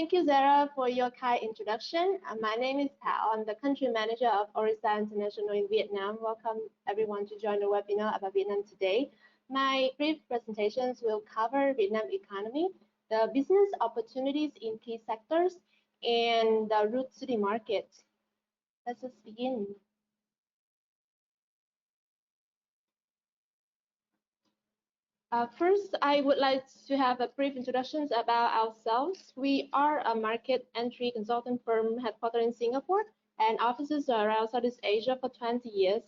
Thank you, Zara, for your kind introduction. My name is Thảo. I'm the country manager of Orissa International in Vietnam. Welcome everyone to join the webinar about Vietnam today. My brief presentations will cover Vietnam economy, the business opportunities in key sectors, and the root city market. Let's just begin. First, I would like to have a brief introduction about ourselves. We are a market entry consulting firm headquartered in Singapore and offices around Southeast Asia for 20 years.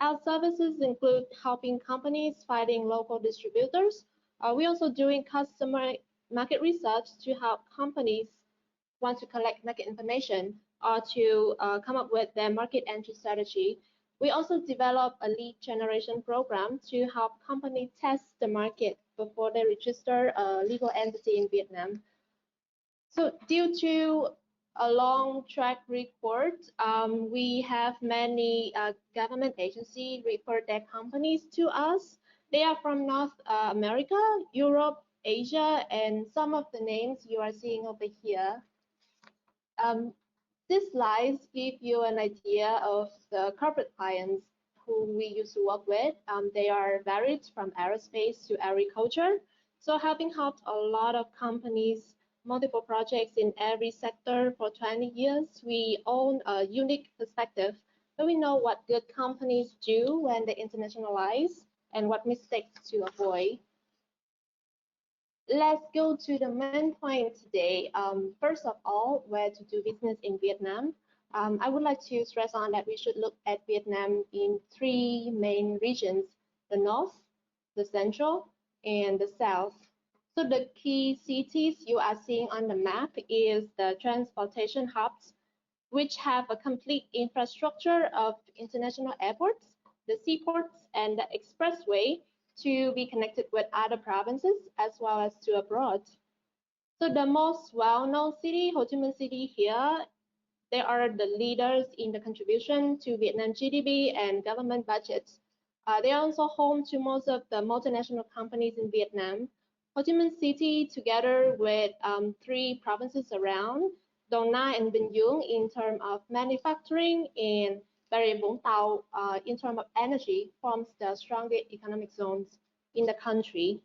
Our services include helping companies finding local distributors. We're also doing customer market research to help companies want to collect market information or to come up with their market entry strategy. We also develop a lead generation program to help companies test the market before they register a legal entity in Vietnam. So due to a long track record, we have many government agencies refer their companies to us. They are from North America, Europe, Asia, and some of the names you are seeing over here. These slides give you an idea of the corporate clients who we used to work with. They are varied from aerospace to agriculture. So having helped a lot of companies, multiple projects in every sector for 20 years, we own a unique perspective. So we know what good companies do when they internationalize and what mistakes to avoid. Let's go to the main point today. First of all, where to do business in Vietnam. I would like to stress on that we should look at Vietnam in three main regions: the North, the Central, and the South. So the key cities you are seeing on the map is the transportation hubs, which have a complete infrastructure of international airports, the seaports, and the expressway to be connected with other provinces as well as to abroad. So the most well-known city, Ho Chi Minh City here, they are the leaders in the contribution to Vietnam GDP and government budgets. They are also home to most of the multinational companies in Vietnam. Ho Chi Minh City, together with three provinces around, Dong Nai and Bình Dương, in terms of manufacturing, and Bà Rịa Vũng Tàu, in terms of energy, forms the strongest economic zones in the country.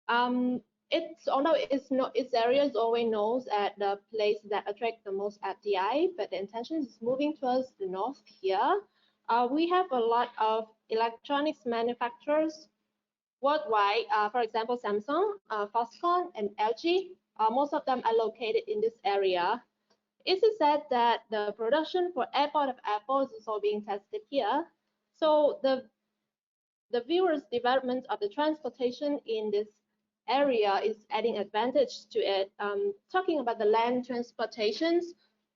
Although its area is always known as the place that attracts the most FDI, but the intention is moving towards the north here. We have a lot of electronics manufacturers worldwide. For example, Samsung, Foxconn, and LG. Most of them are located in this area. It is said that the production for airport of Apple is also being tested here. So the viewers' development of the transportation in this area is adding advantage to it. Talking about the land transportations,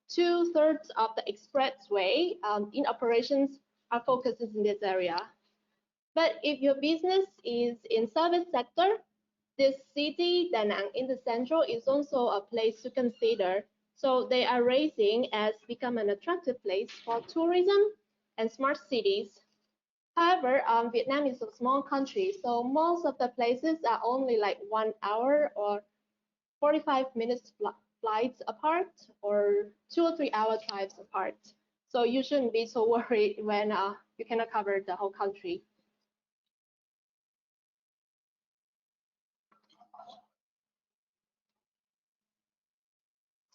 2/3 of the expressway in operations are focused in this area. But if your business is in service sector, this city, Da Nang, in the central is also a place to consider. So they are raising as become an attractive place for tourism and smart cities. However, Vietnam is a small country, so most of the places are only like 1 hour or 45 minutes flights apart, or 2 or 3 hour drives apart. So you shouldn't be so worried when you cannot cover the whole country.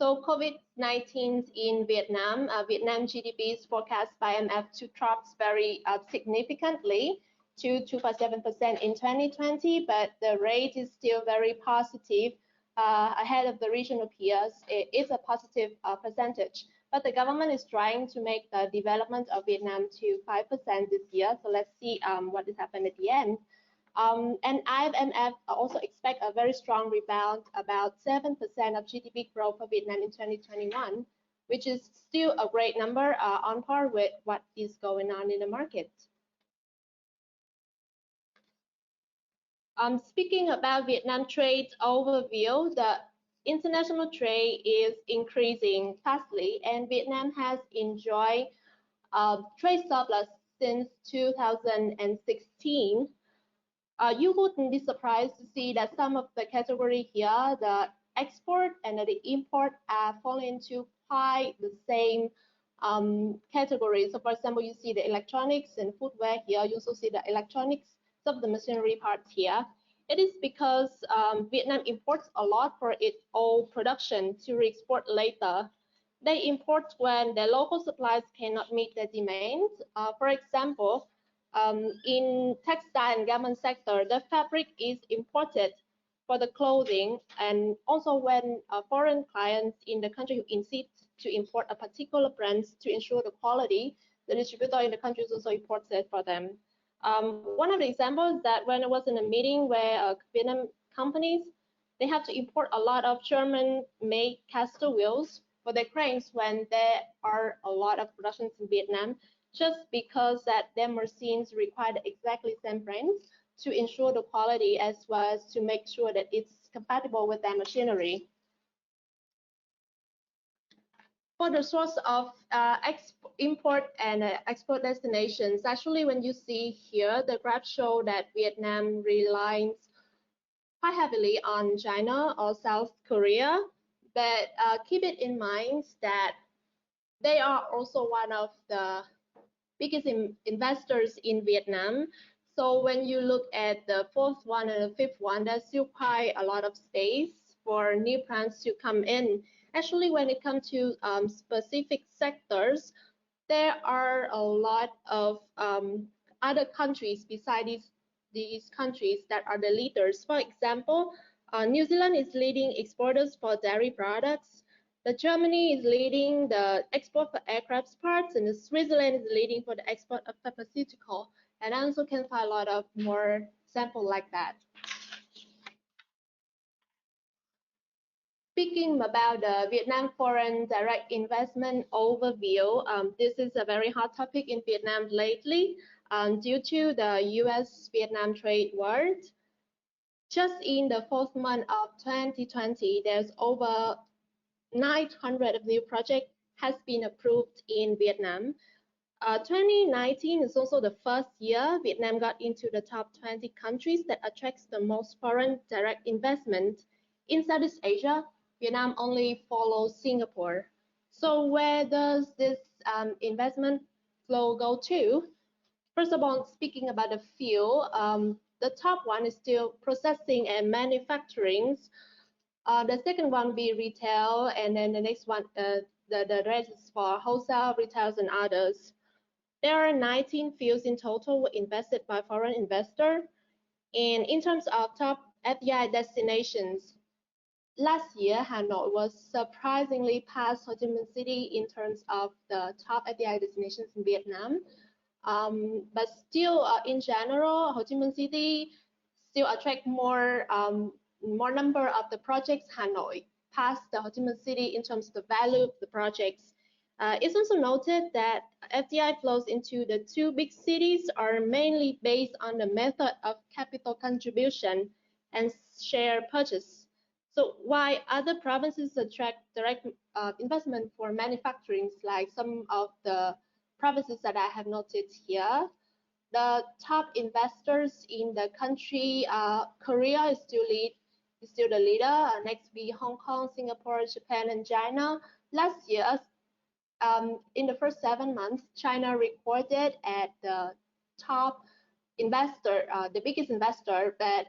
So COVID-19 in Vietnam, Vietnam GDP is forecast by IMF to drop very significantly to 2.7% in 2020, but the rate is still very positive ahead of the regional peers. It is a positive percentage, but the government is trying to make the development of Vietnam to 5% this year. So let's see what is happening at the end. And IMF also expect a very strong rebound, about 7% of GDP growth for Vietnam in 2021, which is still a great number on par with what is going on in the market. Speaking about Vietnam trade overview, the international trade is increasing fastly, and Vietnam has enjoyed trade surplus since 2016. You wouldn't be surprised to see that some of the category here, the export and the import fall into quite the same category. So for example, you see the electronics and footwear here. You also see the electronics of the machinery parts here. It is because Vietnam imports a lot for its own production to re-export later. They import when the local supplies cannot meet the demand. For example, in textile and garment sector, the fabric is imported for the clothing, and also when foreign clients in the country who insist to import a particular brand to ensure the quality, the distributor in the country is also imports it for them. One of the examples that when I was in a meeting where Vietnam companies, they have to import a lot of German-made caster wheels for their cranes when there are a lot of productions in Vietnam, just because that their machines require the exactly same brands to ensure the quality as well as to make sure that it's compatible with their machinery. For the source of import and export destinations, actually when you see here, the graph show that Vietnam relies quite heavily on China or South Korea, but keep it in mind that they are also one of the biggest investors in Vietnam. So when you look at the fourth one and the fifth one, there's still quite a lot of space for new plants to come in. Actually, when it comes to specific sectors, there are a lot of other countries besides these countries that are the leaders. For example, New Zealand is leading exporters for dairy products. Germany is leading the export for aircraft parts, and Switzerland is leading for the export of pharmaceutical. And I also can find a lot of more samples like that. Speaking about the Vietnam foreign direct investment overview, this is a very hot topic in Vietnam lately due to the US-Vietnam trade war. Just in the fourth month of 2020, there's over 900 of new projects has been approved in Vietnam. 2019 is also the first year Vietnam got into the top 20 countries that attracts the most foreign direct investment. In Southeast Asia, Vietnam only follows Singapore. So where does this investment flow go to? First of all, speaking about the field, the top one is still processing and manufacturing. The second one will be retail, and then the next one, the rest is for wholesale, retails, and others. There are 19 fields in total invested by foreign investors. And in terms of top FDI destinations, last year, Hanoi was surprisingly past Ho Chi Minh City in terms of the top FDI destinations in Vietnam. But still, in general, Ho Chi Minh City still attract more number of the projects. Hanoi passed the Ho Chi Minh City in terms of the value of the projects. It's also noted that FDI flows into the two big cities are mainly based on the method of capital contribution and share purchase. So while other provinces attract direct investment for manufacturing, like some of the provinces that I have noted here, the top investors in the country, Korea is still the leader. Next be Hong Kong, Singapore, Japan, and China. Last year, in the first 7 months, China recorded at the top investor, the biggest investor, but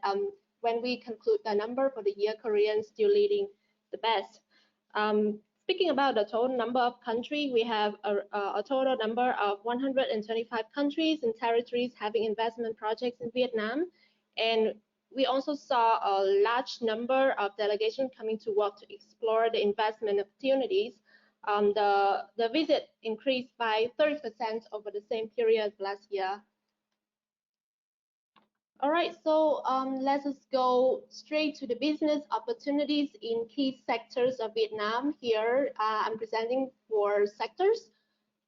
when we conclude the number for the year, Korean still leading the best. Speaking about the total number of countries, we have a total number of 125 countries and territories having investment projects in Vietnam. And we also saw a large number of delegations coming to work to explore the investment opportunities. The visit increased by 30% over the same period last year. All right, so let's just go straight to the business opportunities in key sectors of Vietnam. Here, I'm presenting 4 sectors.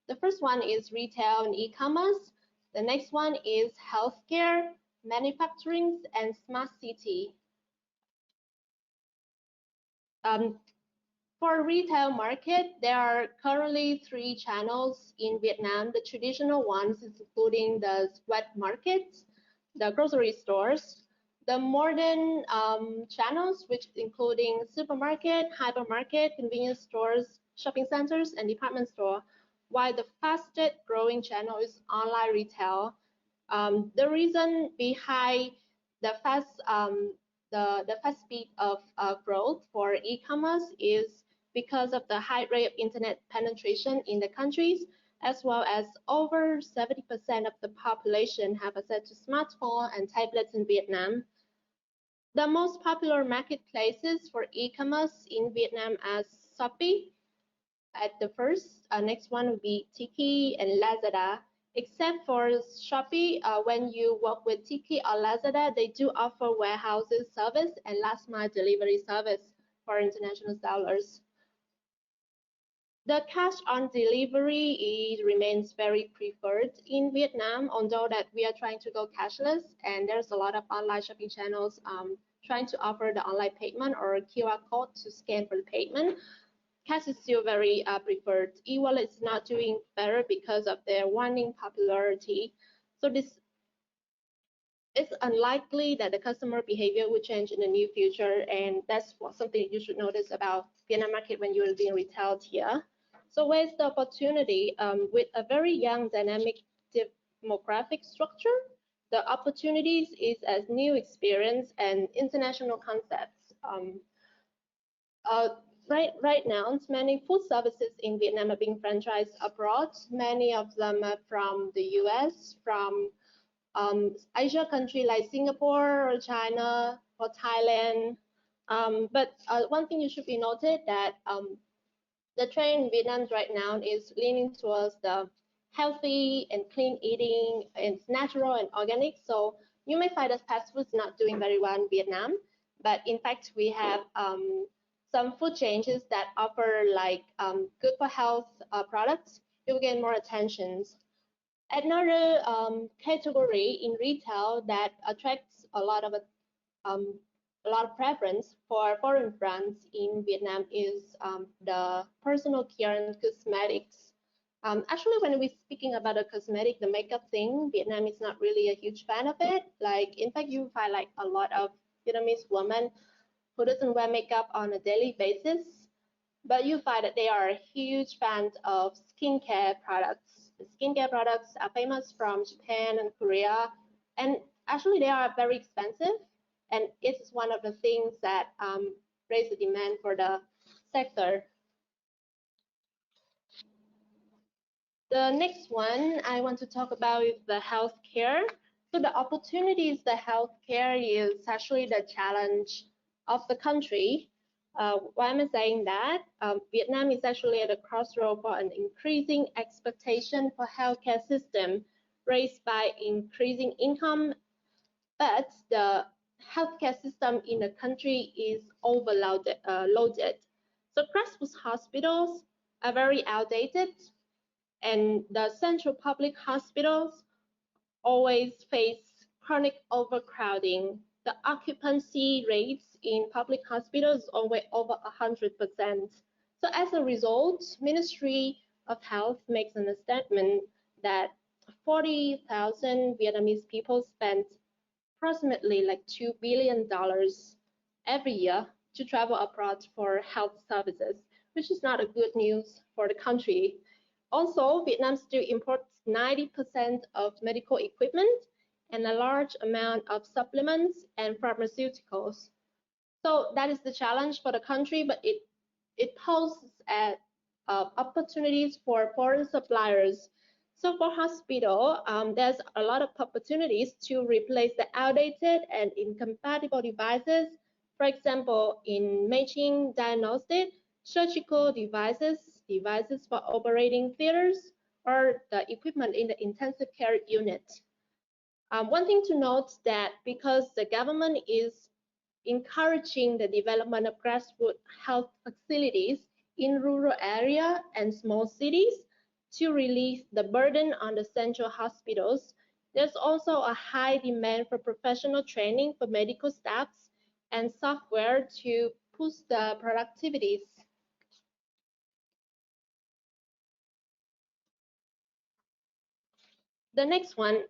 The first one is retail and e-commerce. The next one is healthcare, manufacturing, and smart city. For retail market, there are currently 3 channels in Vietnam. The traditional ones, including the wet markets, the grocery stores, The modern channels, which including supermarket, hypermarket, convenience stores, shopping centers, and department store, while the fastest growing channel is online retail. The reason behind the fast speed of growth for e-commerce is because of the high rate of internet penetration in the countries, as well as over 70% of the population have access to smartphone and tablets in Vietnam. The most popular marketplaces for e-commerce in Vietnam are Shopee at the first. Next one would be Tiki and Lazada. Except for Shopee, when you work with Tiki or Lazada, they do offer warehouses service and last mile delivery service for international sellers. The cash on delivery remains very preferred in Vietnam, although that we are trying to go cashless, and there's a lot of online shopping channels trying to offer the online payment or QR code to scan for the payment. Cash is still very preferred. E-wallet is not doing better because of their waning popularity. So this it's unlikely that the customer behavior will change in the near future, and that's something you should notice about Vietnam market when you're being retailed here. So where's the opportunity? With a very young, dynamic demographic structure, the opportunities is as new experience and international concepts. Right now, many food services in Vietnam are being franchised abroad. Many of them are from the US, from Asia country like Singapore or China or Thailand. But one thing you should be noted that the trend in Vietnam right now is leaning towards the healthy and clean eating, and it's natural and organic. So you may find that fast food is not doing very well in Vietnam, but in fact we have some food changes that offer like good for health products. You will get more attentions. Another category in retail that attracts a lot of preference for foreign brands in Vietnam is the personal care and cosmetics. Actually, when we're speaking about the cosmetic, the makeup thing, Vietnam is not really a huge fan of it. Like, in fact, you find like a lot of Vietnamese women who doesn't wear makeup on a daily basis, but you find that they are huge fans of skincare products. Skincare products are famous from Japan and Korea, and actually they are very expensive, and it's one of the things that raise the demand for the sector. The next one I want to talk about is the healthcare. So the opportunities the healthcare is actually the challenge of the country. Why am I saying that? Vietnam is actually at a crossroad for an increasing expectation for healthcare system raised by increasing income, but the healthcare system in the country is overloaded. So grassroots hospitals are very outdated, and the central public hospitals always face chronic overcrowding. The occupancy rates in public hospitals are over 100%. So as a result, Ministry of Health makes an statement that 40,000 Vietnamese people spend approximately like $2 billion every year to travel abroad for health services, which is not a good news for the country. Also, Vietnam still imports 90% of medical equipment and a large amount of supplements and pharmaceuticals. So that is the challenge for the country, but it poses opportunities for foreign suppliers. So for hospital, there's a lot of opportunities to replace the outdated and incompatible devices. For example, in imaging diagnostic, surgical devices, devices for operating theaters, or the equipment in the intensive care unit. One thing to note that because the government is encouraging the development of grassroots health facilities in rural area and small cities to release the burden on the central hospitals, there's also a high demand for professional training for medical staffs and software to boost the productivities. The next one,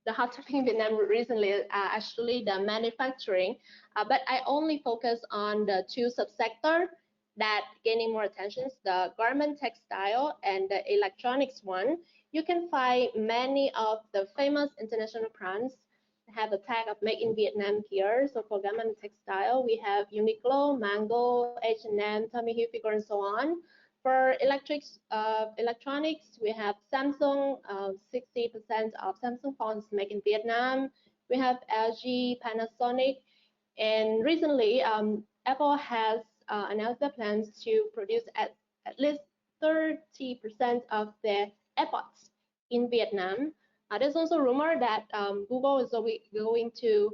the hot topic in Vietnam recently are actually the manufacturing, but I only focus on the two subsector that gaining more attention, the garment textile and the electronics one. You can find many of the famous international brands have a tag of made in Vietnam here. So for garment textile, we have Uniqlo, Mango, H&M, Tommy Hilfiger, and so on. For electronics, we have Samsung. 60% of Samsung phones made in Vietnam. We have LG, Panasonic, and recently Apple has announced their plans to produce at least 30% of their AirPods in Vietnam. There's also rumor that Google is going to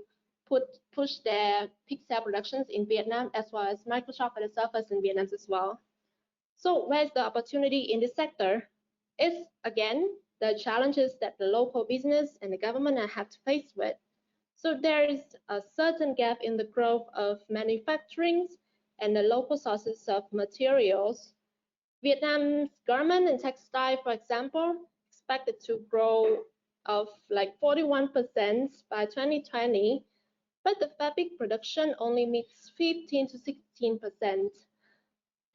push their Pixel productions in Vietnam, as well as Microsoft and the Surface in Vietnam as well. So where's the opportunity in this sector? It's again the challenges that the local business and the government have to face with. So there is a certain gap in the growth of manufacturing and the local sources of materials. Vietnam's garment and textile, for example, expected to grow of like 41% by 2020, but the fabric production only meets 15 to 16%.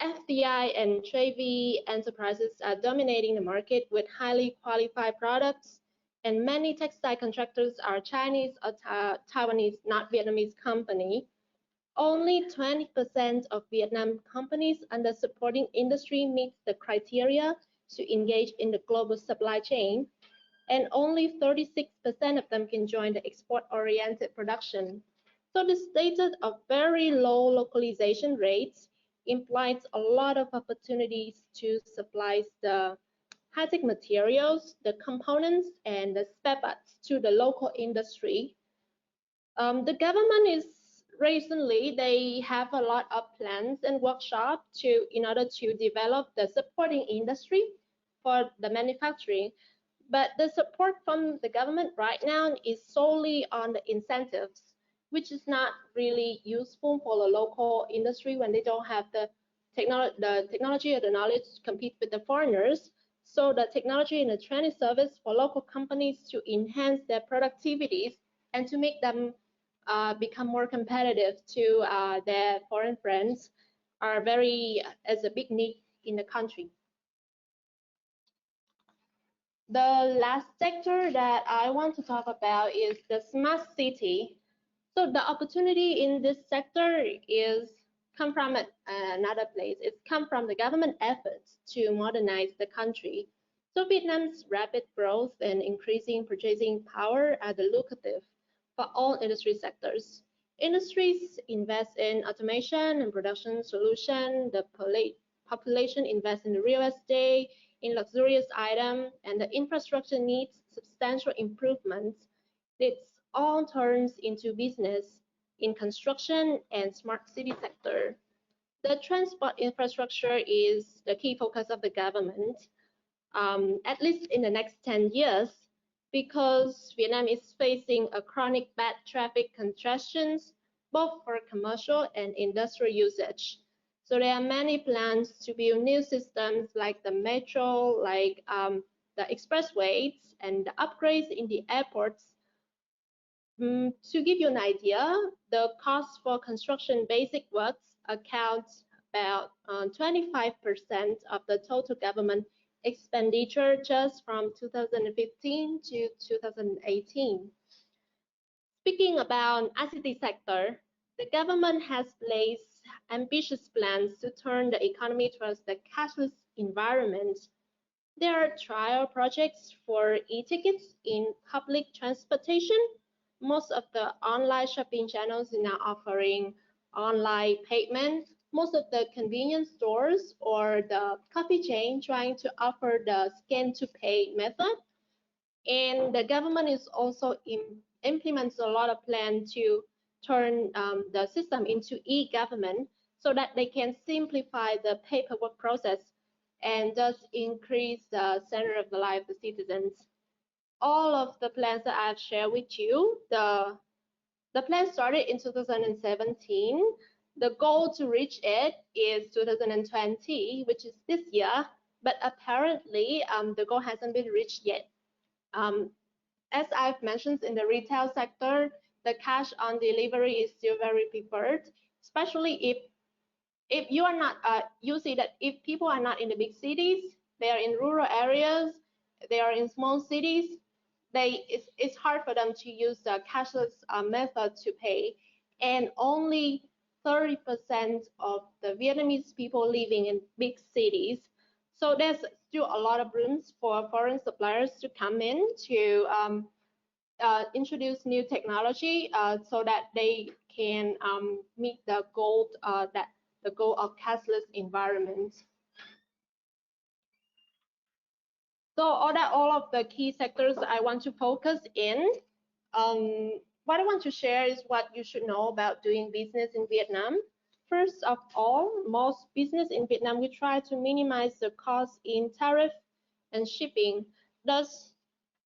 FDI and JV enterprises are dominating the market with highly qualified products, and many textile contractors are Chinese or Taiwanese, not Vietnamese company. Only 20% of Vietnam companies under supporting industry meet the criteria to engage in the global supply chain, and only 36% of them can join the export-oriented production. So the status of very low localization rates implies a lot of opportunities to supply the high-tech materials, the components, and the spare parts to the local industry. The government is recently, they have a lot of plans and workshops in order to develop the supporting industry for the manufacturing. But the support from the government right now is solely on the incentives, which is not really useful for the local industry when they don't have the technology or the knowledge to compete with the foreigners. So the technology and the training service for local companies to enhance their productivities and to make them become more competitive to their foreign friends is a big need in the country. The last sector that I want to talk about is the smart city. So the opportunity in this sector is come from another place. It's come from the government efforts to modernize the country. So Vietnam's rapid growth and increasing purchasing power are the lucrative for all industry sectors. Industries invest in automation and production solution. The population invests in the real estate, in luxurious items, and the infrastructure needs substantial improvements. It's all turns into business in construction and smart city sector. The transport infrastructure is the key focus of the government, at least in the next 10 years, because Vietnam is facing a chronic bad traffic congestions, both for commercial and industrial usage. So there are many plans to build new systems like the metro, like the expressways, and the upgrades in the airports. To give you an idea, the cost for construction basic works accounts about 25% of the total government expenditure just from 2015 to 2018. Speaking about ICT sector, the government has placed ambitious plans to turn the economy towards the cashless environment. There are trial projects for e-tickets in public transportation. Most of the online shopping channels are now offering online payment. Most of the convenience stores or the coffee chain trying to offer the scan to pay method. And the government is also implements a lot of plan to turn the system into e-government so that they can simplify the paperwork process and thus increase the standard of the life of the citizens. All of the plans that I've shared with you, the plan started in 2017. The goal to reach it is 2020, which is this year, but apparently the goal hasn't been reached yet. as I've mentioned in the retail sector, the cash on delivery is still very preferred, especially if you are not, you see that if people are not in the big cities, they are in rural areas, they are in small cities, it's hard for them to use the cashless method to pay, and only 30% of the Vietnamese people living in big cities. So there's still a lot of rooms for foreign suppliers to come in to introduce new technology so that they can meet the goal the goal of cashless environment. So all of the key sectors I want to focus in. What I want to share is what you should know about doing business in Vietnam. First of all, most business in Vietnam, we try to minimize the cost in tariff and shipping. Thus,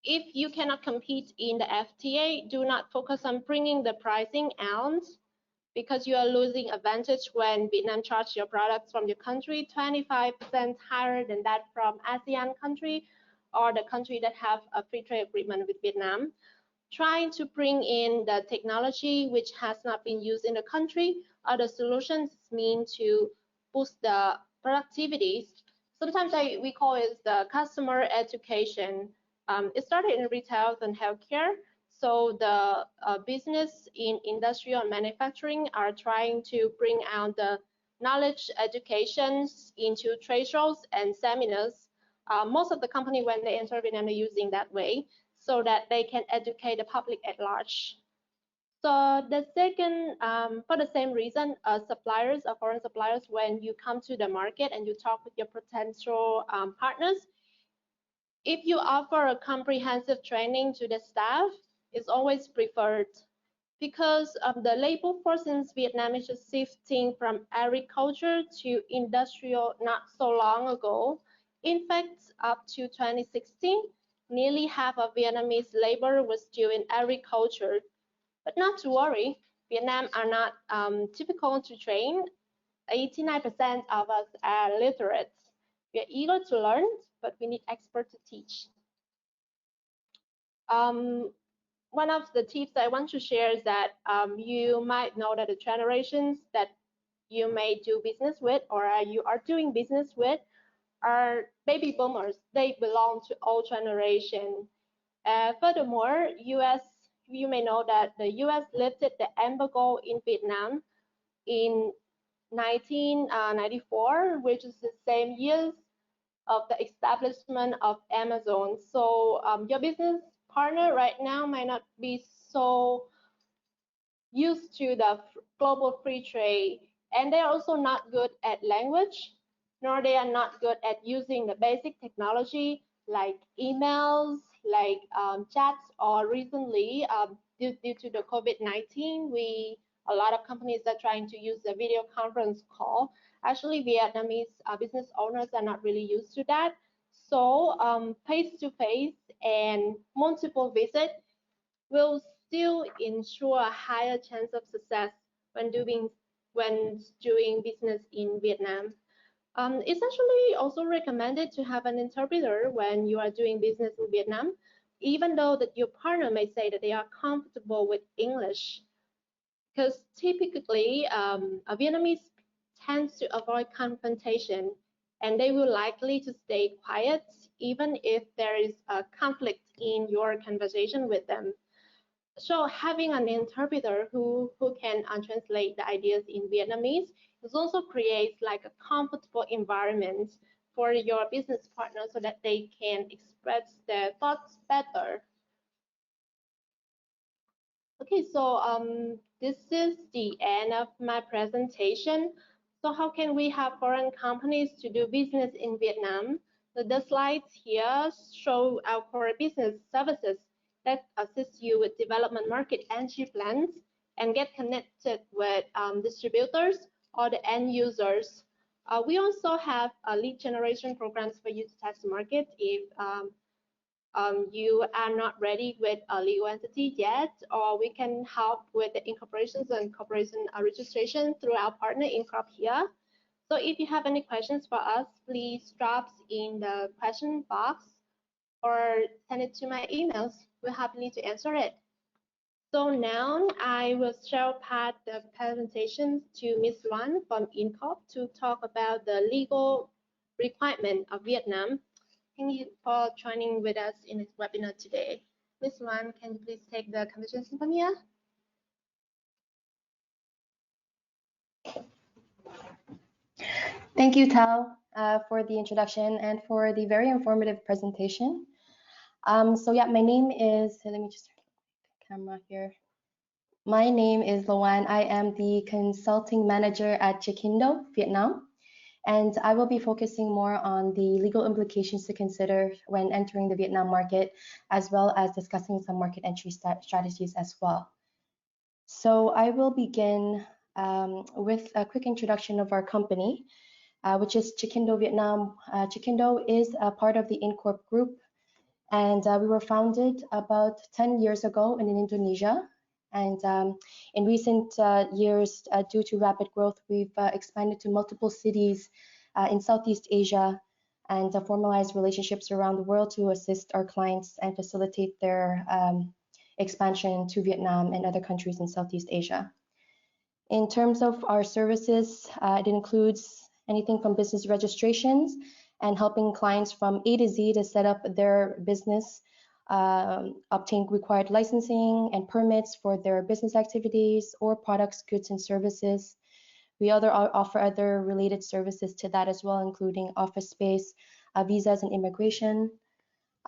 if you cannot compete in the FTA, do not focus on bringing the pricing out because you are losing advantage when Vietnam charge your products from your country 25% higher than that from ASEAN country or the country that have a free trade agreement with Vietnam. Trying to bring in the technology which has not been used in the country, other solutions mean to boost the productivity. Sometimes we call it the customer education. It started in retail and healthcare. So the business in industrial and manufacturing are trying to bring out the knowledge educations into trade shows and seminars. Most of the company, when they enter Vietnam, are using that way so that they can educate the public at large. So the second, for the same reason, suppliers or foreign suppliers, when you come to the market and you talk with your potential partners, if you offer a comprehensive training to the staff, it's always preferred because the labor force in Vietnam is just shifting from agriculture to industrial not so long ago. In fact, up to 2016, nearly half of Vietnamese labor was still in agriculture. But not to worry, Vietnam are not difficult to train. 89% of us are literate. We are eager to learn, but we need experts to teach. One of the tips I want to share is that you might know that the generations that you may do business with or you are doing business with are baby boomers. They belong to old generation. Furthermore, you may know that the US lifted the embargo in Vietnam in 1994, which is the same years of the establishment of Amazon. So your business partner right now might not be so used to the global free trade, and they're also not good at language, nor they are not good at using the basic technology like emails, like chats, or recently due to the COVID-19, a lot of companies are trying to use the video conference call. Actually, Vietnamese business owners are not really used to that. So face-to-face and multiple visits will still ensure a higher chance of success when doing business in Vietnam. It's actually also recommended to have an interpreter when you are doing business in Vietnam, even though that your partner may say that they are comfortable with English. Because typically, a Vietnamese tends to avoid confrontation, and they will likely to stay quiet even if there is a conflict in your conversation with them. So having an interpreter who can translate the ideas in Vietnamese is also creates like a comfortable environment for your business partner so that they can express their thoughts better. Okay, so this is the end of my presentation. So how can we have foreign companies to do business in Vietnam? So the slides here show our core business services that assist you with development market entry plans and get connected with distributors or the end users. We also have lead generation programs for you to test the market if you are not ready with a legal entity yet, or we can help with the incorporations and corporation registration through our partner InCorp.asia. So if you have any questions for us, please drop in the question box or send it to my emails. we're happy to answer it. So now I will share part the presentation to Ms. Loan from InCorp to talk about the legal requirement of Vietnam. Thank you for joining with us in this webinar today. Ms. Loan, can you please take the conversation from here? Thank you, Tao, for the introduction and for the very informative presentation. So yeah, my name is, let me just turn the camera here. My name is Loan. I am the consulting manager at Cekindo, Vietnam, and I will be focusing more on the legal implications to consider when entering the Vietnam market, as well as discussing some market entry strategies as well. So I will begin with a quick introduction of our company, which is Cekindo Vietnam. Cekindo is a part of the InCorp group, and we were founded about 10 years ago in Indonesia. And in recent years, due to rapid growth, we've expanded to multiple cities in Southeast Asia and formalized relationships around the world to assist our clients and facilitate their expansion to Vietnam and other countries in Southeast Asia. In terms of our services, it includes anything from business registrations and helping clients from A to Z to set up their business, obtain required licensing and permits for their business activities or products, goods, and services. We offer other related services to that as well, including office space, visas, and immigration.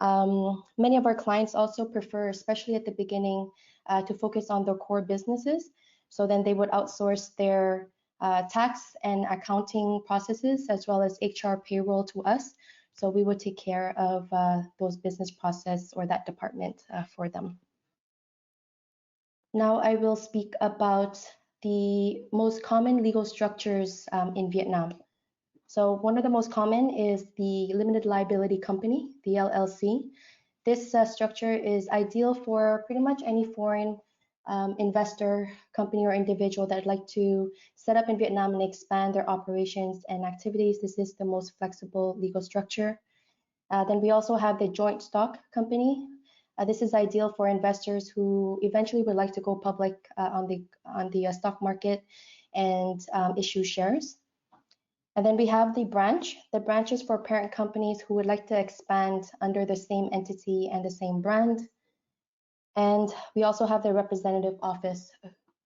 Many of our clients also prefer, especially at the beginning, to focus on their core businesses. So then they would outsource their tax and accounting processes as well as HR payroll to us. So we would take care of those business process or that department for them. Now I will speak about the most common legal structures in Vietnam. So one of the most common is the limited liability company, the LLC. This structure is ideal for pretty much any foreign investor, company, or individual that would like to set up in Vietnam and expand their operations and activities. This is the most flexible legal structure. Then we also have the joint stock company. This is ideal for investors who eventually would like to go public on the stock market and issue shares. And then we have the branch. The branch is for parent companies who would like to expand under the same entity and the same brand. And we also have the representative office,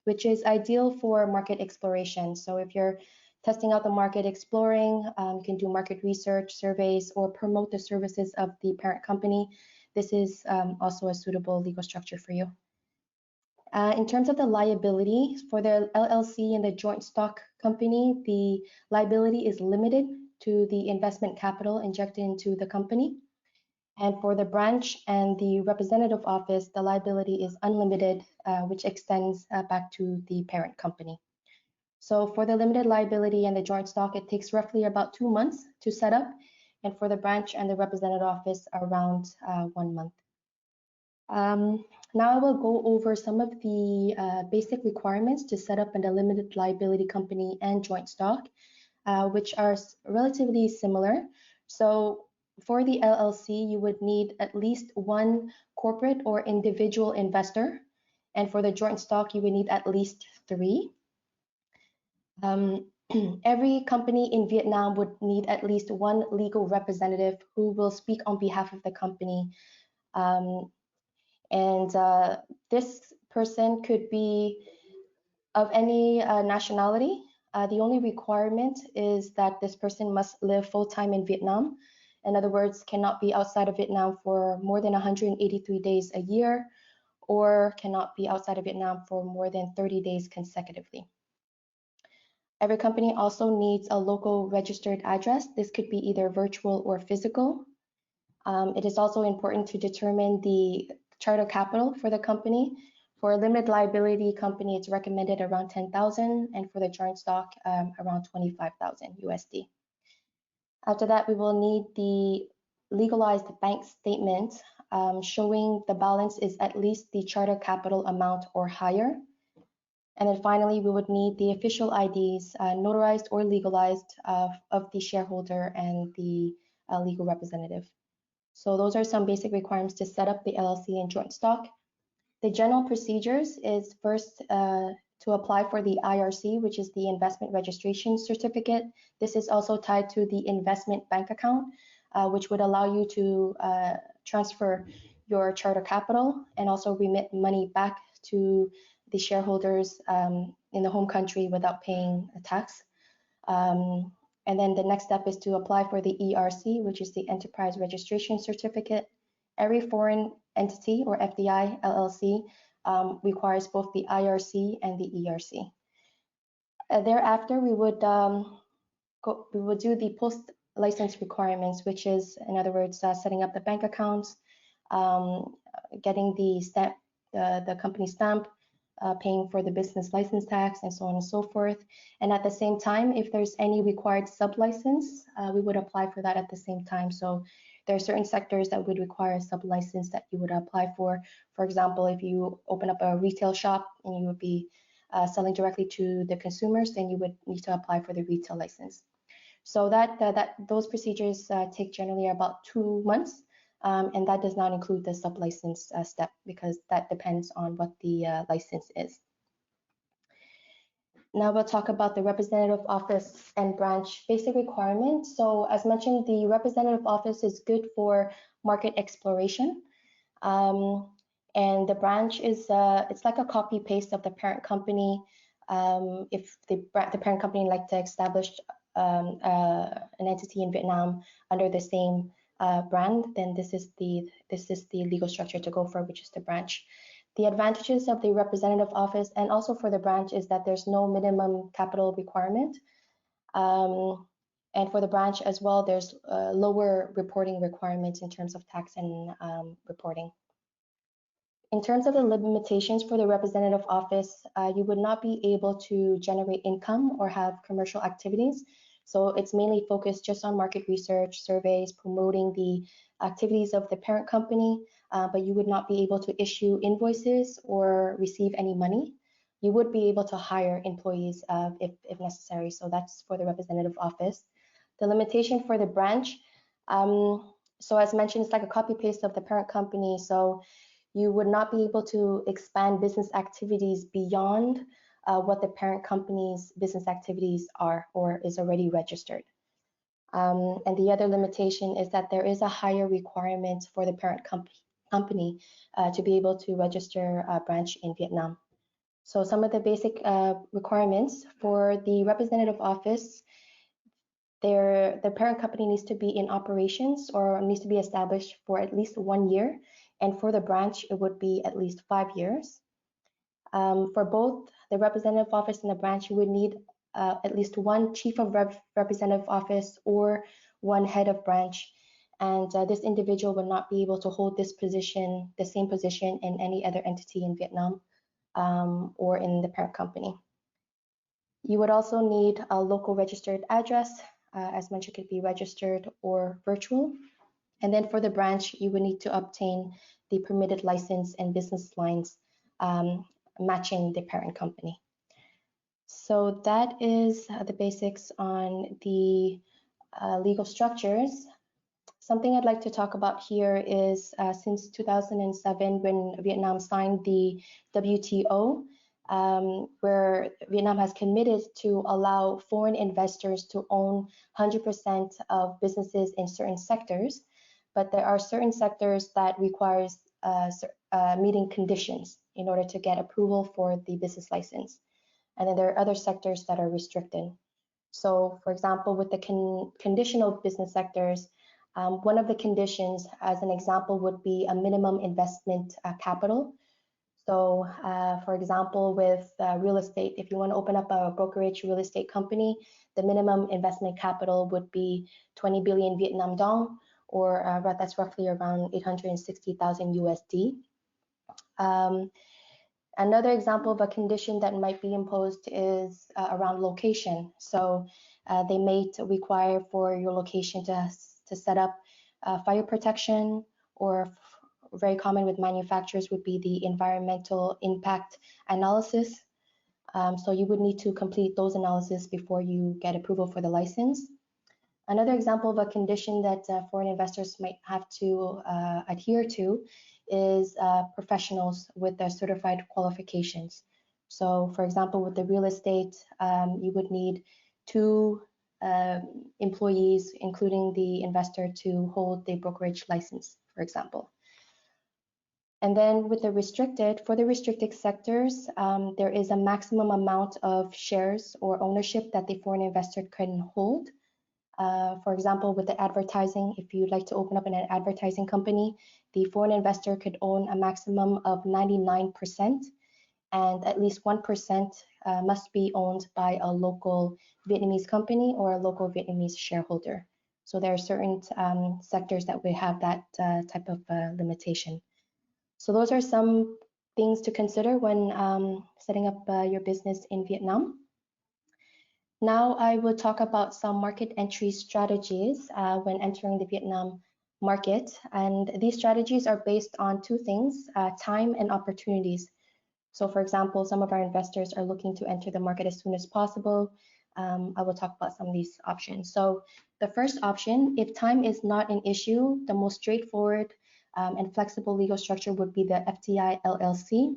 which is ideal for market exploration. So if you're testing out the market, exploring, you can do market research, surveys, or promote the services of the parent company. This is also a suitable legal structure for you. In terms of the liability for the LLC and the joint stock company, the liability is limited to the investment capital injected into the company. And for the branch and the representative office, the liability is unlimited, which extends back to the parent company. So for the limited liability and the joint stock, it takes roughly about 2 months to set up. And for the branch and the representative office, around 1 month. Now I will go over some of the basic requirements to set up a limited liability company and joint stock, which are relatively similar. So for the LLC, you would need at least 1 corporate or individual investor. And for the joint stock, you would need at least 3. Every company in Vietnam would need at least 1 legal representative who will speak on behalf of the company. This person could be of any nationality. The only requirement is that this person must live full-time in Vietnam. In other words, cannot be outside of Vietnam for more than 183 days a year, or cannot be outside of Vietnam for more than 30 days consecutively. Every company also needs a local registered address. This could be either virtual or physical. It is also important to determine the charter capital for the company. For a limited liability company, it's recommended around 10,000, and for the joint stock, around 25,000 USD. After that, we will need the legalized bank statement showing the balance is at least the charter capital amount or higher. And then finally, we would need the official IDs, notarized or legalized, of the shareholder and the legal representative. So those are some basic requirements to set up the LLC and joint stock. The general procedures is first to apply for the IRC, which is the investment registration certificate. This is also tied to the investment bank account, which would allow you to transfer your charter capital and also remit money back to the shareholders in the home country without paying a tax. And then the next step is to apply for the ERC, which is the Enterprise Registration Certificate. Every foreign entity or FDI LLC requires both the IRC and the ERC. Thereafter, we would do the post-license requirements, which is, in other words, setting up the bank accounts, getting the stamp, the company stamp, paying for the business license tax, and so on and so forth. And at the same time, if there's any required sub-license, we would apply for that at the same time. So there are certain sectors that would require a sub-license that you would apply for. For example, if you open up a retail shop and you would be selling directly to the consumers, then you would need to apply for the retail license. So those procedures take generally about 2 months. And that does not include the sub-license step because that depends on what the license is. Now we'll talk about the representative office and branch basic requirements. So as mentioned, the representative office is good for market exploration. And the branch is, it's like a copy paste of the parent company. If the parent company like to establish an entity in Vietnam under the same brand, then this is the legal structure to go for, which is the branch. The advantages of the representative office and also for the branch is that there's no minimum capital requirement. And for the branch as well, there's lower reporting requirements in terms of tax and reporting. In terms of the limitations for the representative office, you would not be able to generate income or have commercial activities. So it's mainly focused just on market research, surveys, promoting the activities of the parent company, but you would not be able to issue invoices or receive any money. You would be able to hire employees if necessary. So that's for the representative office. The limitation for the branch, so as mentioned, it's like a copy paste of the parent company. So you would not be able to expand business activities beyond what the parent company's business activities are or is already registered. And the other limitation is that there is a higher requirement for the parent company to be able to register a branch in Vietnam. So some of the basic requirements for the representative office, the parent company needs to be in operations or needs to be established for at least 1 year. And for the branch, it would be at least 5 years. For both the representative office and the branch, you would need at least one chief of representative office or one head of branch. And this individual would not be able to hold this position, the same position in any other entity in Vietnam or in the parent company. You would also need a local registered address. As mentioned, could be registered or virtual. And then for the branch, you would need to obtain the permitted license and business lines matching the parent company. So that is the basics on the legal structures. Something I'd like to talk about here is since 2007, when Vietnam signed the WTO, where Vietnam has committed to allow foreign investors to own 100% of businesses in certain sectors, but there are certain sectors that requires meeting conditions in order to get approval for the business license. And then there are other sectors that are restricted. So for example, with the conditional business sectors, one of the conditions as an example would be a minimum investment capital. So for example, with real estate, if you want to open up a brokerage real estate company, the minimum investment capital would be 20 billion Vietnam dong, or that's roughly around 860,000 USD. Another example of a condition that might be imposed is around location. So they may require for your location to set up fire protection, or very common with manufacturers would be the environmental impact analysis. So you would need to complete those analyses before you get approval for the license. Another example of a condition that foreign investors might have to adhere to is professionals with their certified qualifications. So for example, with the real estate, you would need 2 employees, including the investor, to hold the brokerage license, for example. And then with the restricted, for the restricted sectors, there is a maximum amount of shares or ownership that the foreign investor can hold. For example, with the advertising, if you'd like to open up an advertising company, the foreign investor could own a maximum of 99%, and at least 1% must be owned by a local Vietnamese company or a local Vietnamese shareholder. So there are certain sectors that would have that type of limitation. So those are some things to consider when setting up your business in Vietnam. Now I will talk about some market entry strategies when entering the Vietnam market. And these strategies are based on 2 things, time and opportunities. So for example, some of our investors are looking to enter the market as soon as possible. I will talk about some of these options. So the first option, if time is not an issue, the most straightforward and flexible legal structure would be the FTI LLC.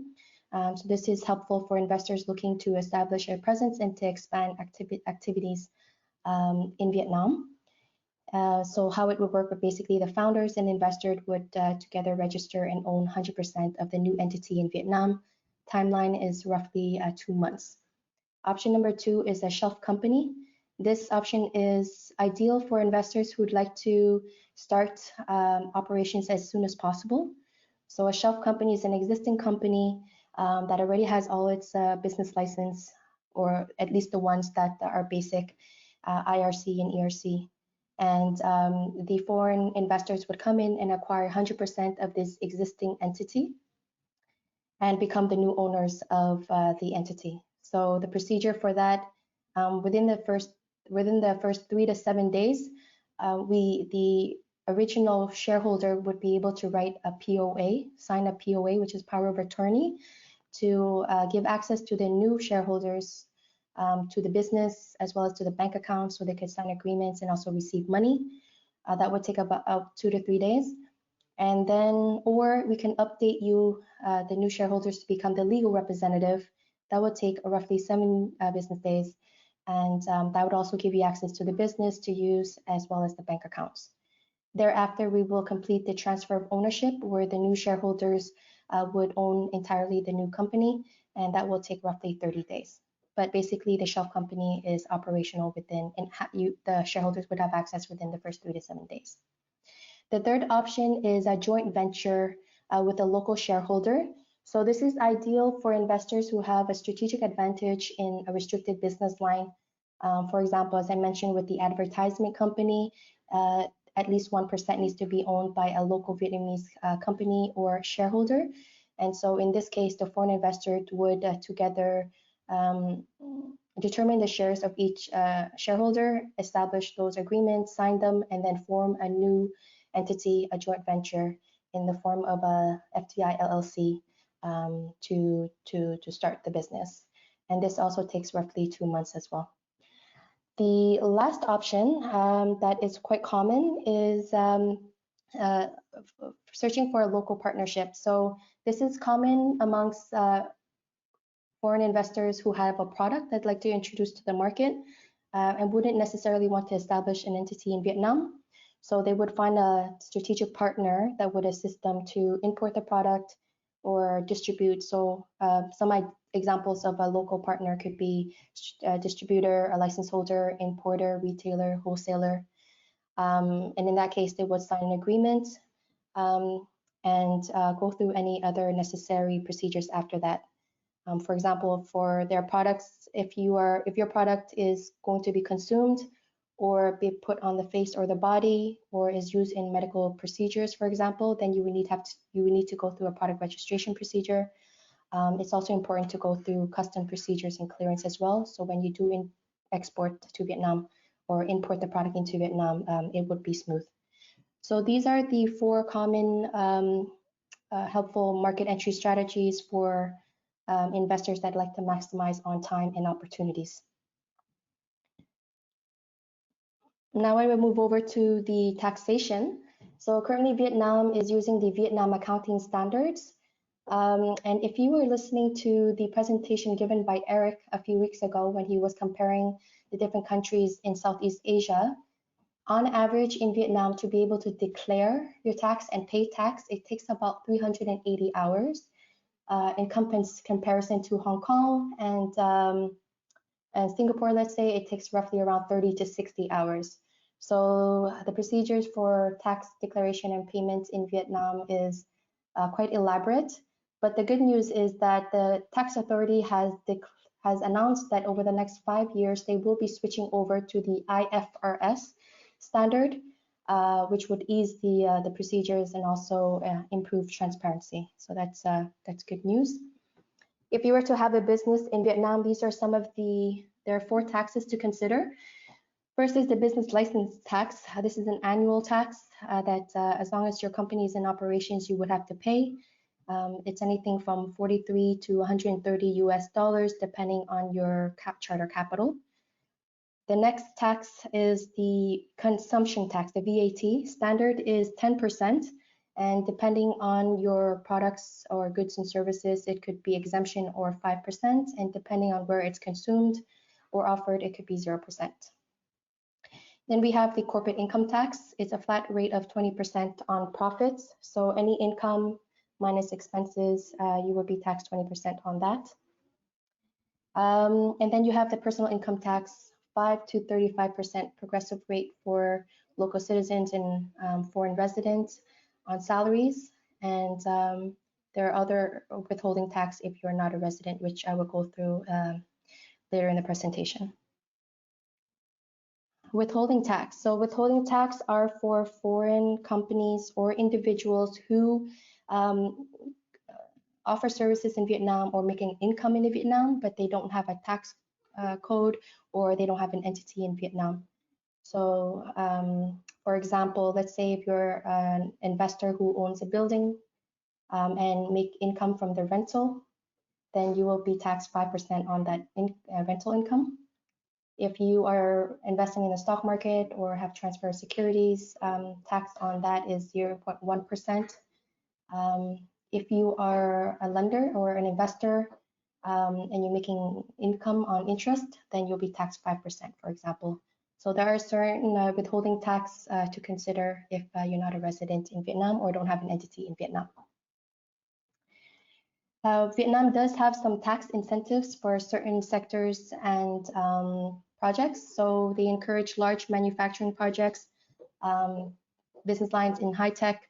So this is helpful for investors looking to establish a presence and to expand activities in Vietnam. So how it would work would basically the founders and investors would together register and own 100% of the new entity in Vietnam. Timeline is roughly 2 months. Option number 2 is a shelf company. This option is ideal for investors who'd like to start operations as soon as possible. So a shelf company is an existing company that already has all its business license, or at least the ones that are basic, IRC and ERC. And the foreign investors would come in and acquire 100% of this existing entity and become the new owners of the entity. So the procedure for that, within the first 3 to 7 days, the original shareholder would be able to write a POA, sign a POA, which is power of attorney, to give access to the new shareholders to the business as well as to the bank account, so they could sign agreements and also receive money. That would take about 2 to 3 days. And then, or we can update you, the new shareholders, to become the legal representative. That would take roughly 7 business days. And that would also give you access to the business to use as well as the bank accounts. Thereafter, we will complete the transfer of ownership, where the new shareholders would own entirely the new company, and that will take roughly 30 days. But basically, the shelf company is operational within, and the shareholders would have access within the first 3 to 7 days. The third option is a joint venture with a local shareholder. So this is ideal for investors who have a strategic advantage in a restricted business line. For example, as I mentioned with the advertisement company, at least 1% needs to be owned by a local Vietnamese company or shareholder. And so in this case, the foreign investor would together determine the shares of each shareholder, establish those agreements, sign them, and then form a new entity, a joint venture, in the form of a FTI LLC to start the business. And this also takes roughly 2 months as well. The last option that is quite common is searching for a local partnership. So this is common amongst foreign investors who have a product they'd like to introduce to the market and wouldn't necessarily want to establish an entity in Vietnam. So they would find a strategic partner that would assist them to import the product or distribute. So some examples of a local partner could be a distributor, a license holder, importer, retailer, wholesaler. And in that case, they would sign an agreement and go through any other necessary procedures after that. For example, for their products, if your product is going to be consumed or be put on the face or the body, or is used in medical procedures, for example, then you would need to go through a product registration procedure. It's also important to go through custom procedures and clearance as well. So when you do export to Vietnam or import the product into Vietnam, it would be smooth. So these are the 4 common helpful market entry strategies for investors that like to maximize on time and opportunities. Now I will move over to the taxation. So currently Vietnam is using the Vietnam accounting standards. And if you were listening to the presentation given by Eric a few weeks ago when he was comparing the different countries in Southeast Asia, on average in Vietnam to be able to declare your tax and pay tax, it takes about 380 hours. In comparison to Hong Kong and Singapore, let's say, it takes roughly around 30 to 60 hours. So the procedures for tax declaration and payments in Vietnam is quite elaborate. But the good news is that the tax authority has announced that over the next 5 years, they will be switching over to the IFRS standard, which would ease the procedures and also improve transparency. So that's good news. If you were to have a business in Vietnam, these are some of there are 4 taxes to consider. First is the business license tax. This is an annual tax that as long as your company is in operations, you would have to pay. It's anything from 43 to 130 US dollars, depending on your charter capital. The next tax is the consumption tax, the VAT. Standard is 10%. And depending on your products or goods and services, it could be exemption or 5%. And depending on where it's consumed or offered, it could be 0%. Then we have the corporate income tax. It's a flat rate of 20% on profits. So any income minus expenses, you would be taxed 20% on that. And then you have the personal income tax, 5 to 35% progressive rate for local citizens and foreign residents on salaries. And there are other withholding tax if you're not a resident, which I will go through later in the presentation. Withholding tax. So withholding tax are for foreign companies or individuals who offer services in Vietnam or making income in Vietnam, but they don't have a tax code or they don't have an entity in Vietnam. So for example, let's say if you're an investor who owns a building and make income from the rental, then you will be taxed 5% on that rental income. If you are investing in the stock market or have transfer securities, tax on that is 0.1%. If you are a lender or an investor and you're making income on interest, then you'll be taxed 5%, for example. So there are certain withholding tax to consider if you're not a resident in Vietnam or don't have an entity in Vietnam. Vietnam does have some tax incentives for certain sectors and projects. So they encourage large manufacturing projects, business lines in high tech,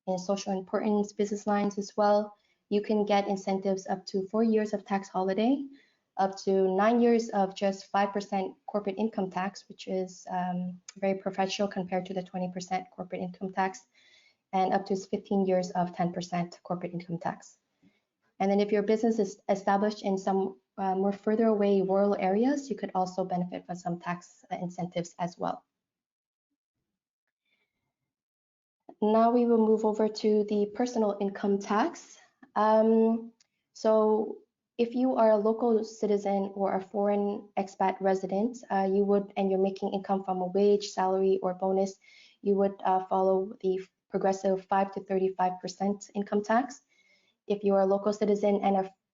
in social importance business lines as well. You can get incentives up to 4 years of tax holiday, up to 9 years of just 5% corporate income tax, which is very preferential compared to the 20% corporate income tax, and up to 15 years of 10% corporate income tax. And then if your business is established in some more further away rural areas, you could also benefit from some tax incentives as well. Now we will move over to the personal income tax. So if you are a local citizen or a foreign expat resident, and you're making income from a wage, salary, or bonus, you would follow the progressive 5 to 35% income tax. If you are a local citizen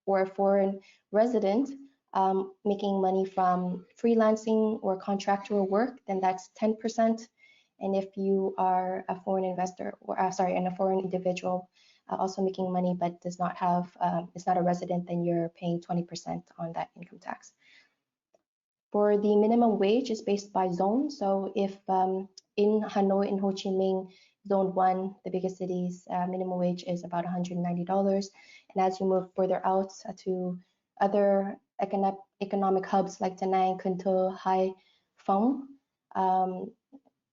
or a foreign resident making money from freelancing or contractual work, then that's 10%. And if you are a foreign investor or and a foreign individual also making money but does not have is not a resident, then you're paying 20% on that income tax. For the minimum wage is based by zone. So if in Hanoi and Ho Chi Minh, Zone 1, the biggest cities, minimum wage is about $190. And as you move further out to other economic hubs like Da Nang, Con Tum, Hai Phong,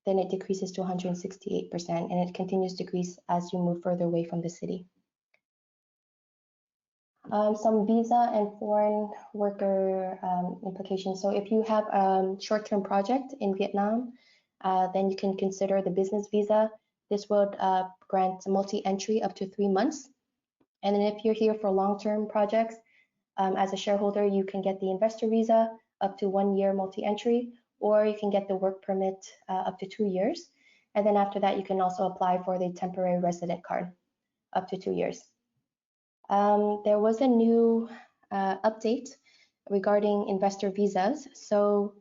then it decreases to 168%, and it continues to decrease as you move further away from the city. Some visa and foreign worker implications. So if you have a short-term project in Vietnam, then you can consider the business visa. This would grant multi-entry up to 3 months. And then if you're here for long-term projects, as a shareholder, you can get the investor visa up to 1 year multi-entry, or you can get the work permit up to 2 years. And then after that, you can also apply for the temporary resident card up to 2 years. There was a new update regarding investor visas. So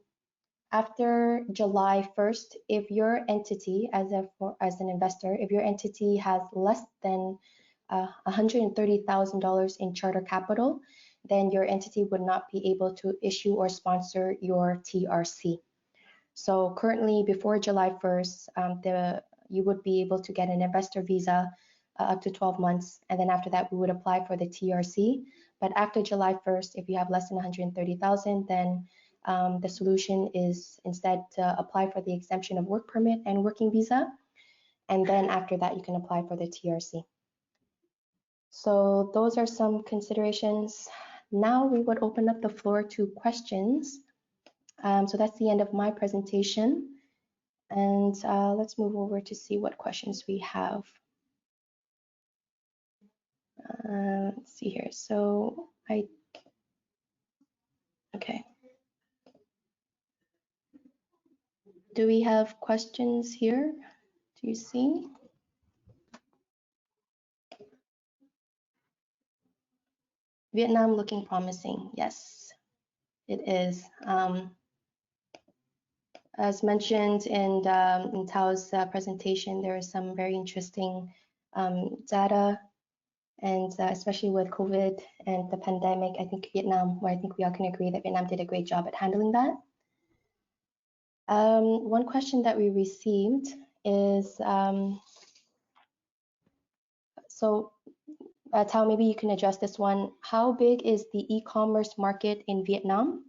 after July 1st, if your entity, as an investor, if your entity has less than $130,000 in charter capital, then your entity would not be able to issue or sponsor your TRC. So currently, before July 1st, you would be able to get an investor visa up to 12 months, and then after that, we would apply for the TRC. But after July 1st, if you have less than 130,000, then the solution is instead to apply for the exemption of work permit and working visa, and then after that, you can apply for the TRC. So those are some considerations. Now we would open up the floor to questions. So that's the end of my presentation. And let's move over to see what questions we have. Let's see here. So okay. Do we have questions here? Do you see? Vietnam looking promising. Yes, it is. As mentioned in Tao's presentation, there is some very interesting data, and especially with COVID and the pandemic, I think I think we all can agree that Vietnam did a great job at handling that. One question that we received is, Tao, maybe you can address this one. How big is the e-commerce market in Vietnam?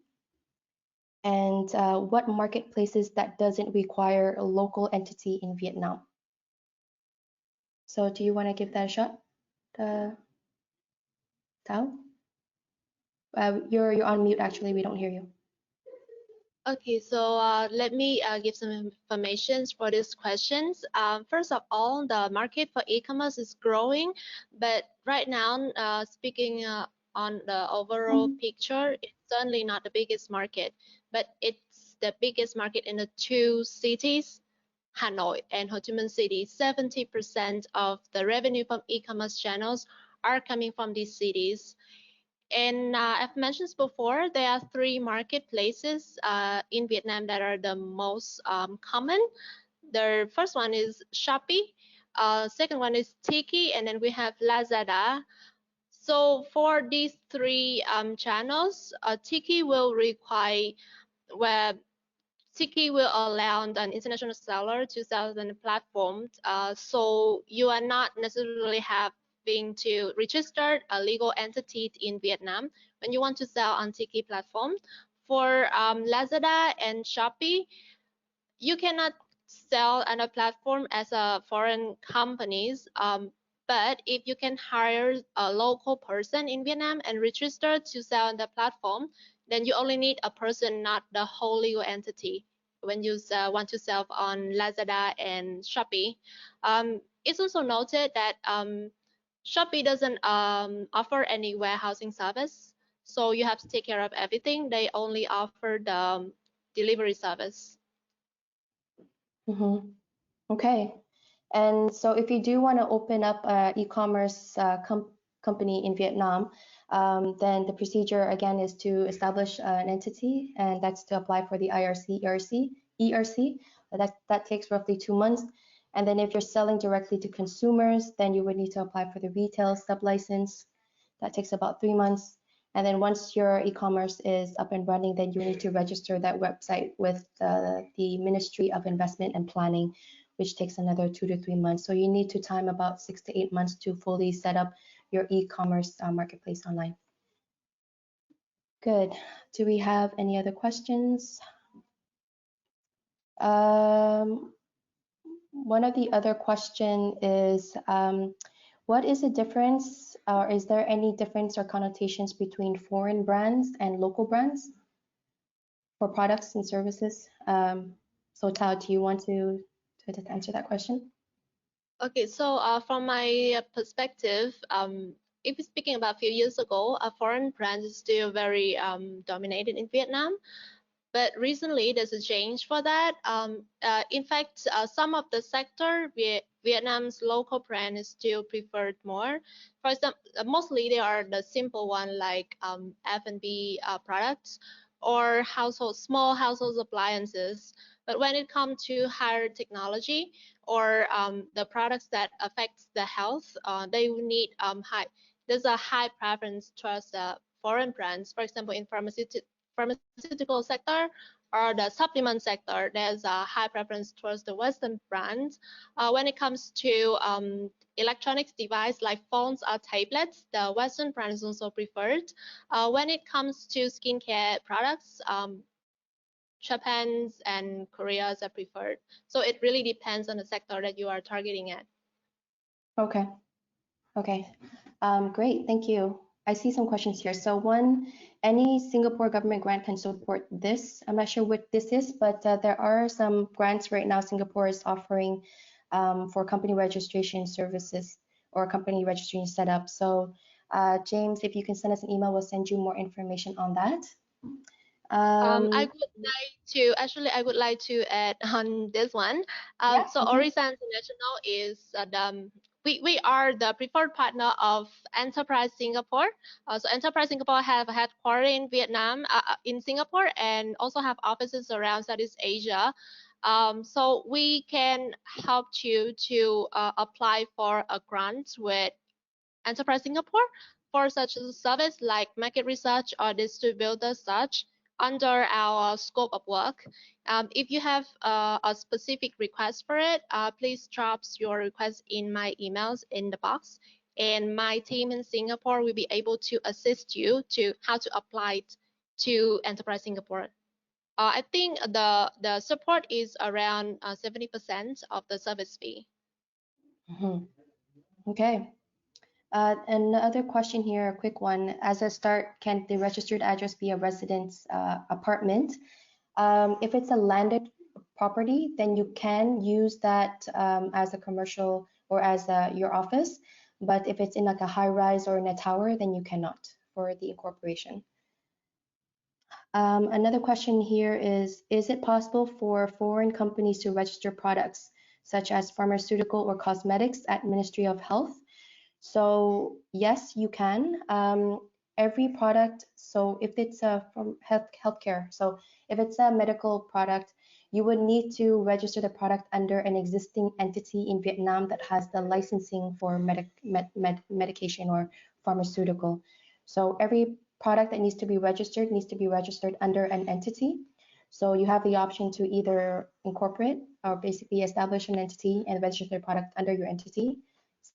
And what marketplaces that doesn't require a local entity in Vietnam? So do you want to give that a shot, Tao? You're on mute, actually, we don't hear you. Okay, so let me give some information for these questions. First of all, the market for e-commerce is growing, but right now, speaking on the overall picture, it's certainly not the biggest market, but it's the biggest market in the two cities, Hanoi and Ho Chi Minh City. 70% of the revenue from e-commerce channels are coming from these cities. And I've mentioned before, there are three marketplaces in Vietnam that are the most common. The first one is Shopee, second one is Tiki, and then we have Lazada. So for these three channels, Tiki will allow an international seller to sell on the platform. So you are not necessarily having to register a legal entity in Vietnam when you want to sell on Tiki platform. For Lazada and Shopee, you cannot sell on a platform as a foreign companies, but if you can hire a local person in Vietnam and register to sell on the platform, then you only need a person, not the whole legal entity, when you want to sell on Lazada and Shopee. It's also noted that Shopee doesn't offer any warehousing service, so you have to take care of everything. They only offer the delivery service. Okay. And so if you do want to open up an e-commerce company in Vietnam, then the procedure again is to establish an entity, and that's to apply for the ERC. That takes roughly 2 months. And then if you're selling directly to consumers, then you would need to apply for the retail sub-license. That takes about 3 months. And then once your e-commerce is up and running, then you need to register that website with the Ministry of Investment and Planning, which takes another 2 to 3 months. So you need to time about 6 to 8 months to fully set up your e-commerce marketplace online. Good. Do we have any other questions? One of the other question is, what is the difference, or is there any difference or connotations between foreign brands and local brands for products and services? So Tao, do you want to answer that question? Okay, so from my perspective, if we're speaking about a few years ago, foreign brands is still very dominated in Vietnam. But recently, there's a change for that. In fact, some of the sector, Vietnam's local brand is still preferred more. For example, mostly they are the simple one like F&B products or small household appliances. But when it comes to higher technology or the products that affects the health, they will need there's a high preference towards the foreign brands. For example, in pharmaceutical sector or the supplement sector, there's a high preference towards the Western brands. When it comes to electronics device like phones or tablets, the Western brand is also preferred. When it comes to skincare products, Japan's and Korea's are preferred. So it really depends on the sector that you are targeting at. Okay. Okay. Great. Thank you. I see some questions here. So one, any Singapore government grant can support this. I'm not sure what this is, but there are some grants right now Singapore is offering for company registration services or company registration setup. So James, if you can send us an email, we'll send you more information on that. I would like to add on this one. Yeah, so Orissa International is we are the preferred partner of Enterprise Singapore. So Enterprise Singapore have a headquarters in Vietnam, in Singapore, and also have offices around Southeast Asia. So we can help you to apply for a grant with Enterprise Singapore for such a service like market research or distributor search under our scope of work. If you have a specific request for it, please drop your request in my emails in the box, and my team in Singapore will be able to assist you to how to apply it to Enterprise Singapore. I think the support is around 70% of the service fee. Okay. Another question here, a quick one. As a start, can the registered address be a residence apartment? If it's a landed property, then you can use that as a commercial or as your office. But if it's in like a high rise or in a tower, then you cannot for the incorporation. Another question here is it possible for foreign companies to register products such as pharmaceutical or cosmetics at Ministry of Health? So yes, you can. Every product, so if it's from healthcare, so if it's a medical product, you would need to register the product under an existing entity in Vietnam that has the licensing for medication or pharmaceutical. So every product that needs to be registered under an entity. So you have the option to either incorporate or basically establish an entity and register the product under your entity.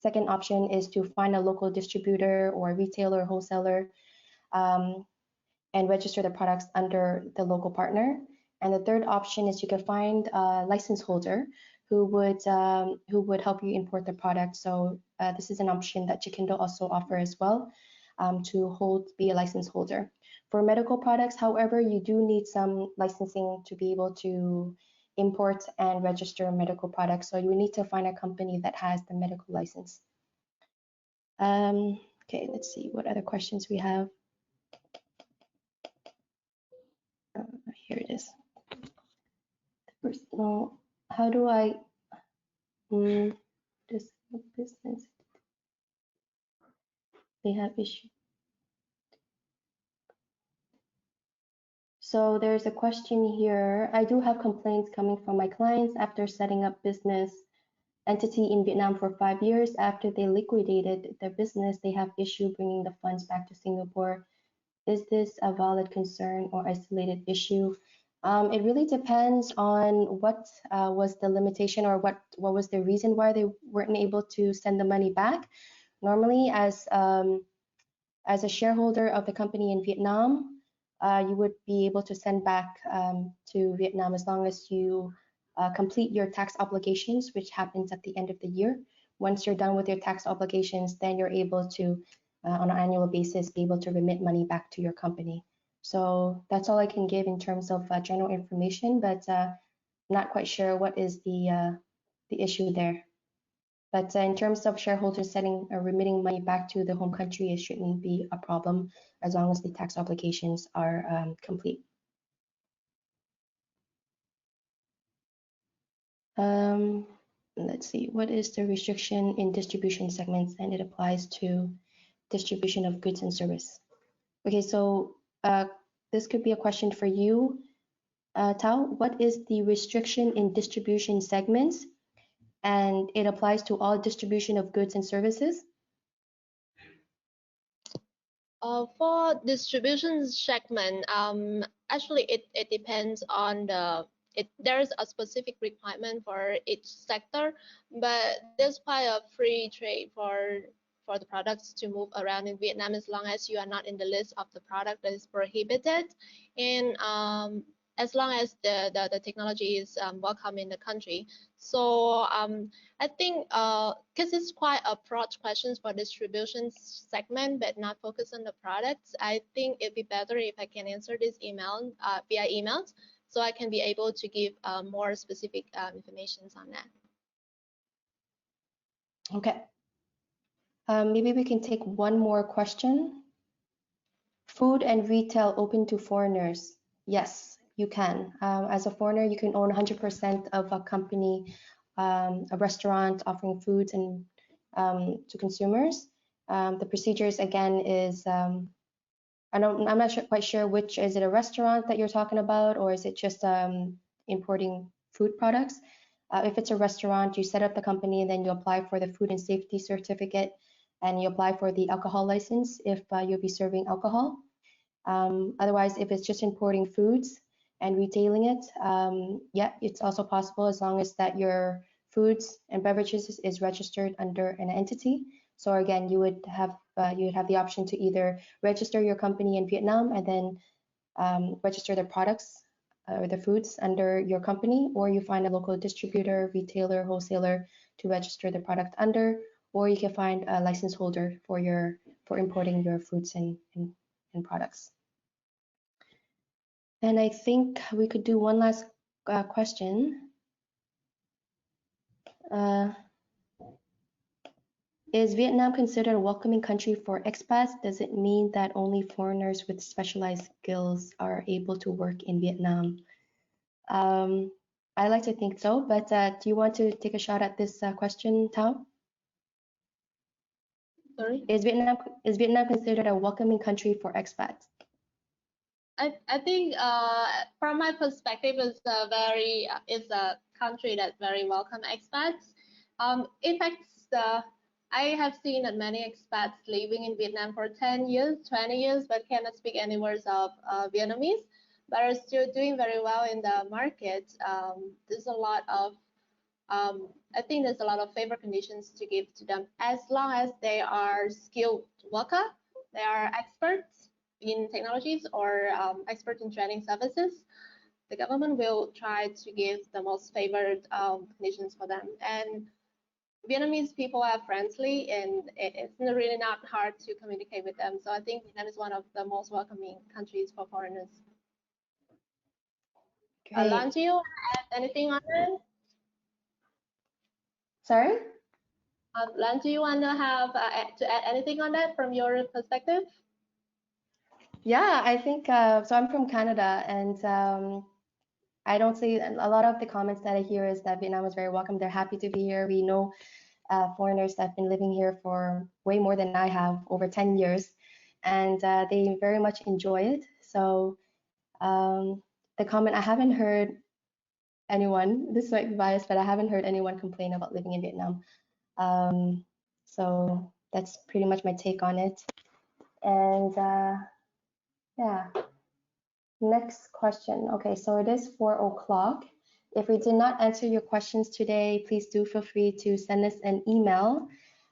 Second option is to find a local distributor or retailer or wholesaler and register the products under the local partner. And the third option is you can find a license holder who would help you import the product. So this is an option that Cekindo also offer as well, to be a license holder. For medical products, however, you do need some licensing to be able to import and register medical products. So you need to find a company that has the medical license. Okay, let's see what other questions we have. Here it is. Personal, how do I this business? They have issue. So there's a question here. I do have complaints coming from my clients after setting up business entity in Vietnam for 5 years. After they liquidated their business, they have issue bringing the funds back to Singapore. Is this a valid concern or isolated issue? It really depends on what was the limitation or what was the reason why they weren't able to send the money back. Normally, as a shareholder of the company in Vietnam, you would be able to send back to Vietnam as long as you complete your tax obligations, which happens at the end of the year. Once you're done with your tax obligations, then you're able to, on an annual basis, be able to remit money back to your company. So that's all I can give in terms of general information, but not quite sure what is the issue there. But in terms of shareholders sending or remitting money back to the home country, it shouldn't be a problem as long as the tax obligations are complete. Let's see, what is the restriction in distribution segments? And it applies to distribution of goods and service. Okay, so this could be a question for you, Tao. What is the restriction in distribution segments? And it applies to all distribution of goods and services? For distribution segment, actually it depends on there's a specific requirement for each sector, but there's quite a free trade for the products to move around in Vietnam as long as you are not in the list of the product that is prohibited, and as long as the technology is welcome in the country. So I think because it's quite a broad questions for distribution segment, but not focus on the products, I think it'd be better if I can answer this email via emails, so I can be able to give more specific information on that. Okay. Maybe we can take one more question. Food and retail open to foreigners? Yes, you can. As a foreigner, you can own 100% of a company, a restaurant offering foods and to consumers. The procedures again is I'm not quite sure which, is it a restaurant that you're talking about, or is it just importing food products? If it's a restaurant, you set up the company and then you apply for the food and safety certificate, and you apply for the alcohol license if you'll be serving alcohol. Otherwise, if it's just importing foods and retailing it, yeah, it's also possible as long as that your foods and beverages is registered under an entity. So again, you would have the option to either register your company in Vietnam and then register the products or the foods under your company, or you find a local distributor, retailer, wholesaler to register the product under, or you can find a license holder for importing your foods and products. And I think we could do one last question. Is Vietnam considered a welcoming country for expats? Does it mean that only foreigners with specialized skills are able to work in Vietnam? I like to think so, but do you want to take a shot at this question, Tao? Sorry? Is Vietnam considered a welcoming country for expats? I think from my perspective, it's a country that very welcome expats. In fact, I have seen that many expats living in Vietnam for 10 years, 20 years, but cannot speak any words of Vietnamese, but are still doing very well in the market. There's a lot of I think there's a lot of favor conditions to give to them as long as they are skilled worker, they are experts in technologies or expert in training services. The government will try to give the most favored conditions for them. And Vietnamese people are friendly, and it's really not hard to communicate with them. So I think Vietnam is one of the most welcoming countries for foreigners. Lan, do you add anything on that? Sorry? Lan, do you want to have to add anything on that from your perspective? Yeah, I think so. I'm from Canada, and I don't see a lot of the comments that I hear is that Vietnam is very welcome. They're happy to be here. We know foreigners that have been living here for way more than I have, over 10 years, and they very much enjoy it. So the comment, I haven't heard anyone, this might be biased, but I haven't heard anyone complain about living in Vietnam. So that's pretty much my take on it. And yeah, next question. Okay, so it is 4 o'clock. If we did not answer your questions today, please do feel free to send us an email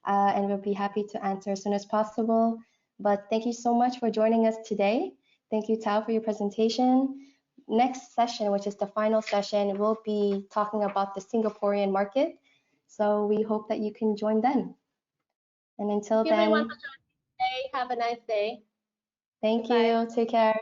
and we'll be happy to answer as soon as possible. But thank you so much for joining us today. Thank you, Tao, for your presentation. Next session, which is the final session, we'll be talking about the Singaporean market. So we hope that you can join then. And until then, everyone for joining today. Have a nice day. Thank you. Take care.